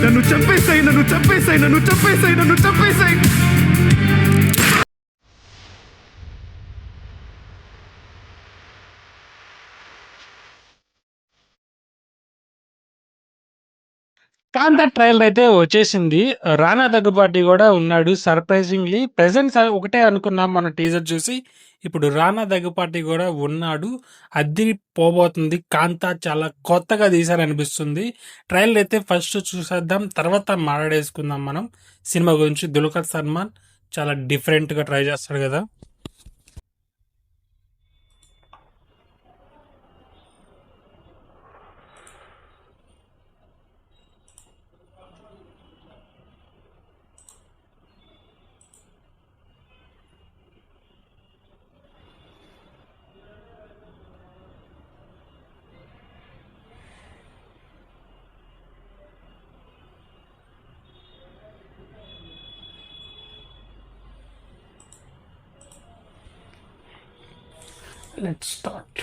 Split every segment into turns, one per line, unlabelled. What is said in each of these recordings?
నన్ను చంపేసాయి, నన్ను చంపేసాయి, నన్ను చంపేసాయి, నన్ను చంపేసాయి.
కాంతా ట్రైలర్ అయితే వచ్చేసింది. 'రానా దగ్గుబాటి' గూడా ఉన్నాడు. సర్ప్రైజింగ్‌లీ ప్రెజెన్స్ ఒకటే అనుకున్నాం మనం టీజర్ చూసి. ఇప్పుడు 'రానా దగ్గుపాటి' గూడా ఉన్నాడు. అదిరిపోబోతుంది. 'కాంతా' చాలా కొత్తగా తీశారనిపిస్తుంది. ట్రైలర్ అయితే ఫస్ట్ చూసేద్దాం. తర్వాత మాట్లాడేసుకుందాం మనం సినిమా గురించి. 'దుల్కర్ సల్మాన్' చాలా డిఫరెంట్‌గా ట్రై చేస్తాడు గదా! Let's start.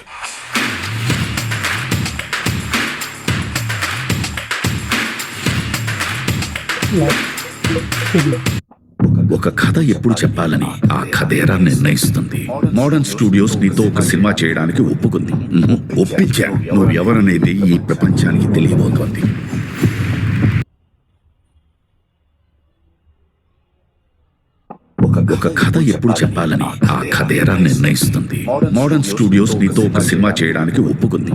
ఒక కథ ఎప్పుడు చెప్పాలని ఆ కథేరా నిర్ణయిస్తుంది. మోడర్న్ స్టూడియోస్ నీతో ఒక సినిమా చేయడానికి ఒప్పుకుంది. ఒప్పించా. నువ్వు ఎవరనేది ఈ ప్రపంచానికి తెలియబోతోంది. ఒక కథ ఎప్పుడు చెప్పాలని ఆ కథేరా నిర్ణయిస్తుంది. మోడర్న్ స్టూడియోస్ నీతో ఒక సినిమా చేయడానికి ఒప్పుకుంది.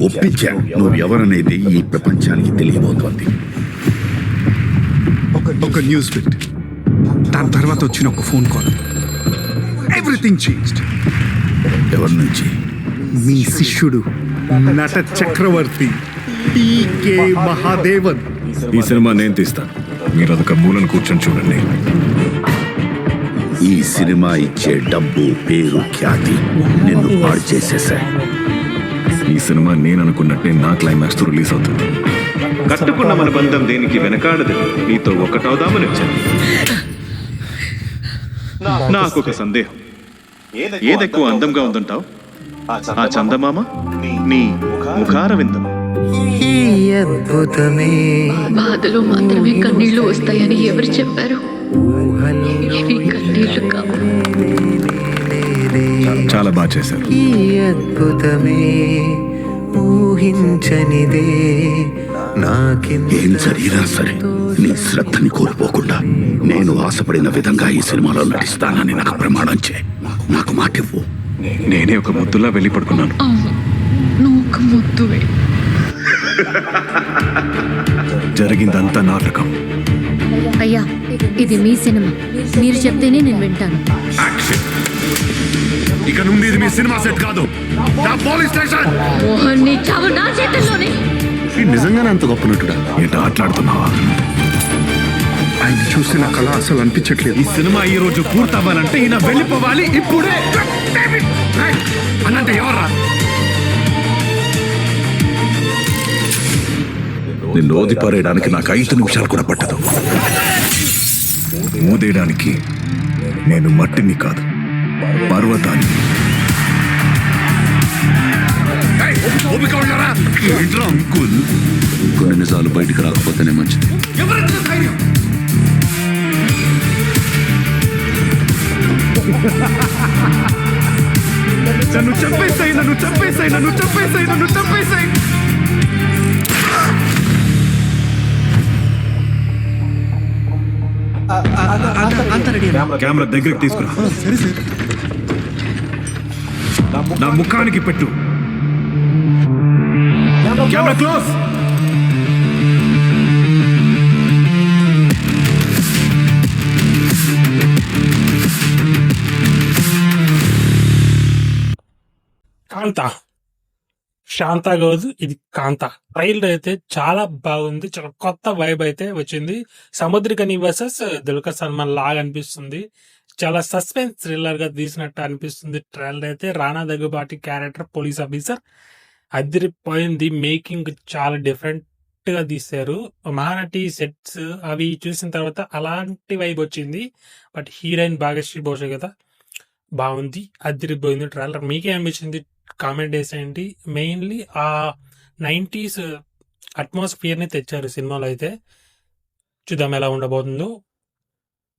ఒప్పించా. నువ్వు ఎవరనేది ఈ ప్రపంచానికి తెలియబోతోంది.
ఒక న్యూస్ బిట్, దాని తర్వాత వచ్చిన ఒక ఫోన్ కాల్, ఎవ్రీథింగ్ చేంజ్డ్.
ఎవరి నుంచి?
మీ శిష్యుడు నట చక్రవర్తి టీకే మహాదేవన్.
ఈ సినిమా నేను తీస్తాను. మీరు అదొక మూలను కూర్చొని చూడండి.
ఈ సినిమా ఇచ్చే డబ్బు, పేరు, ఖ్యాతి నిన్ను పాడు చేసేసా.
ఈ సినిమా నేను అనుకున్నట్టే నా క్లైమాక్స్ తో రిలీజ్ అవుతుంది.
కట్టుకున్న మన బంధం దేనికి వెనకాడదు. నీతో ఒకటవుదామని వచ్చాను. నాకు ఒక సందేహం. ఏదెక్కువ అందంగా ఉందంటావు? ఆ చందమామ, నీ ముఖారవిందం?
బాధలో మాత్రమే కన్నీళ్లు వస్తాయని ఎవరు చెప్పారు? ఇవి కన్నీళ్లు కావు.
చాలా బాగా చేశారు.
ఈ అద్భుతమే ఊహించనిదే
ఏం జరిగినా సరే నీ శ్రద్ధని కోల్పోకుండా నేను ఆశపడిన విధంగా ఈ సినిమాలో నటిస్తానని నాకు ప్రమాణం చే. నాకు మాట ఇవ్వు.
నేనే ఒక ముద్దులా వెళ్ళి పడుకున్నాను.
అవును, నువ్వు ఒక ముద్దువే.
జరిగిందంతా నాటకం.
అయ్యా, ఇది మీ సినిమా. మీరు చెప్తేనే నేను వింటాను.
ఇక నుండి ఇది మీ సినిమా సెట్ కాదు, నా పోలీస్ స్టేషన్.
మోహన్ నీ చావు నా చేతుల్లోనే.
నిజంగానే అంత గొప్ప నటుడా?
ఏంటో ఆటలాడుతున్నావా?
ఆయన చూసిన కళ అసలు అనిపించట్లేదు.
ఈ సినిమా ఈ రోజు పూర్తవ్వాలంటే ఈయన వెళ్ళిపోవాలి ఇప్పుడే.
అన్నంటే ఎవర్రా?
నిన్ను ఓదిపారేయడానికి నాకు 5 నిమిషాలు కూడా పట్టదు. ఊదేయడానికి నేను మట్టిని కాదు, పర్వతాన్ని.
కొన్ని నిజాలు బయటికి రాకపోతేనే మంచిది.
నన్ను చంపేసాయి, నన్ను చంపేసాయి, నన్ను చంపేసాయి, నన్ను చంపేసాయి.
కెమెరా దగ్గరికి తీసుకురా. నా ముఖానికి పెట్టు. Camera close.
కాంతా శాంత కాదు, ఇది కాంత. ట్రైలర్ అయితే చాలా బాగుంది. చాలా కొత్త వైబ్ అయితే వచ్చింది. సముద్రికని వర్సెస్ దుల్కర్ సల్మాన్ లాగా అనిపిస్తుంది. చాలా సస్పెన్స్ థ్రిల్లర్ గా తీసినట్టు అనిపిస్తుంది. ట్రైలర్ అయితే రానా దగ్గుబాటి క్యారెక్టర్ పోలీస్ ఆఫీసర్ అదిరిపోయింది. మేకింగ్ చాలా డిఫరెంట్ గా తీశారు. మహానటి సెట్స్ అవి చూసిన తర్వాత అలాంటి వైబ్ వచ్చింది. బట్ హీరోయిన్ భాగ్యశ్రీ భోషే కదా, బాగుంది, అదిరిపోయింది ట్రైలర్. మీకే అనిపించింది? కామెంట్ చేసేయండి. మెయిన్లీ ఆ 90s అట్మాస్ఫియర్ని తెచ్చారు సినిమాలో అయితే. చూద్దాం ఎలా ఉండబోతుందో.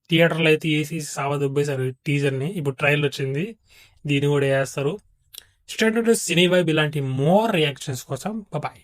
థియేటర్లో అయితే ఏసీ సావదొబ్బేశారు టీజర్ని. ఇప్పుడు ట్రైలర్ వచ్చింది, దీన్ని కూడా వేస్తారు. స్టేట్ సినీ వైబ్ ఇలాంటి మోర్ రియాక్షన్స్ కోసం బాయ్.